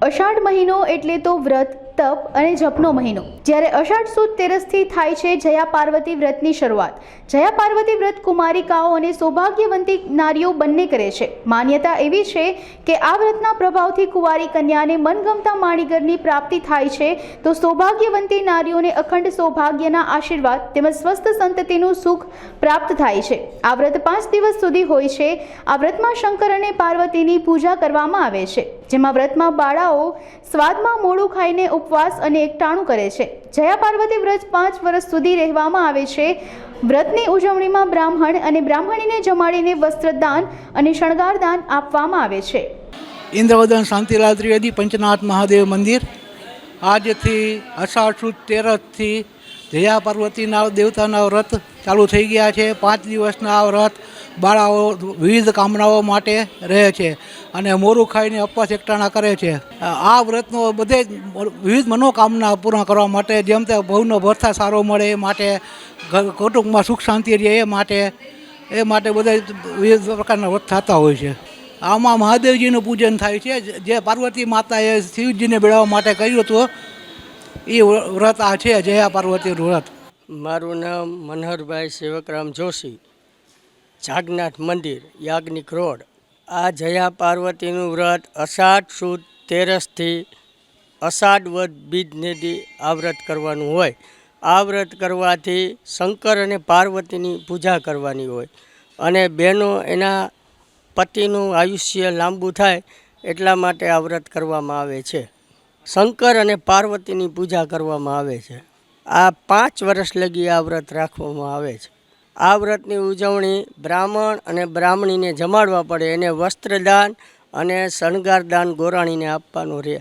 અષાઢ મહિનો એટલે તો વ્રત, તપ અને જપનો મહિનો। જ્યારે અષાઢ સુદ તેરસથી થાય છે જયા પાર્વતી વ્રતની શરૂઆત। જયા પાર્વતી વ્રત કુમારિકાઓ અને સૌભાગ્યવંતી નારીઓ બંને કરે છે। માન્યતા એવી છે કે આ વ્રતના પ્રભાવથી કુંવારી કન્યાને મનગમતા માણીગરની પ્રાપ્તિ થાય છે, તો સૌભાગ્યવંતી નારીઓને અખંડ સૌભાગ્યના આશીર્વાદ તેમજ સ્વસ્થ સંતતિનું સુખ પ્રાપ્ત થાય છે। આ વ્રત 5 દિવસ સુધી હોય છે। આ વ્રતમાં શંકર અને પાર્વતીની પૂજા કરવામાં આવે છે, જેમાં વ્રતમાં બાળાઓ સ્વાદમાં મોડું ખાઈને ઉપવાસ અને એકટાણું કરે છે। જયા પાર્વતી વ્રત 5 વર્ષ સુધી રહેવામાં આવે છે। વ્રતની ઉજવણીમાં બ્રાહ્મણ અને બ્રાહ્મણીને જમાડીને વસ્ત્રદાન અને શણગારદાન આપવામાં આવે છે। ઇન્દ્રવદન શાંતિલાલ ત્રિવેદી પંચનાથ મહાદેવ મંદિર આજથી અષાઢ સુદ તેરસથી જયા પાર્વતીના દેવતાના વ્રત ચાલુ થઈ ગયા છે। 5 દિવસના આ વ્રત બાળાઓ વિવિધ કામનાઓ માટે રહે છે અને મોરું ખાઈને ઉપવાસ એકટાણા કરે છે। આ વ્રતનો બધે વિવિધ મનોકામના પૂર્ણ કરવા માટે, જેમ તે બહુનો ભરથા સારો મળે એ માટે, કુટુંબમાં સુખ શાંતિ રહે એ માટે બધા વિવિધ પ્રકારના વ્રત થતા હોય છે। આમાં મહાદેવજીનું પૂજન થાય છે, જે પાર્વતી માતાએ શિવજીને મેળવવા માટે કર્યું હતું એ વ્રત આ છે, જયા પાર્વતી વ્રત। મારું નામ મનહરભાઈ સેવકરામ જોશી, જાગનાથ મંદિર, યાજ્ઞિક રોડ। આ જયા પાર્વતીનું વ્રત અષાઢ સુદ તેરસથી અષાઢ વદ બીજનેદી આ વ્રત કરવાનું હોય। આ વ્રત કરવાથી શંકર અને પાર્વતીની પૂજા કરવાની હોય અને બહેનો એના પતિનું આયુષ્ય લાંબુ થાય એટલા માટે આ વ્રત કરવામાં આવે છે। શંકર અને પાર્વતીની પૂજા કરવામાં આવે છે। આ 5 વર્ષ લગી આ વ્રત રાખવામાં આવે છે। આ વ્રતની ઉજવણી બ્રાહ્મણ અને બ્રાહ્મણીને જમાડવા પડે, એને વસ્ત્રદાન અને શણગારદાન ગોરાણીને આપવાનું રહે।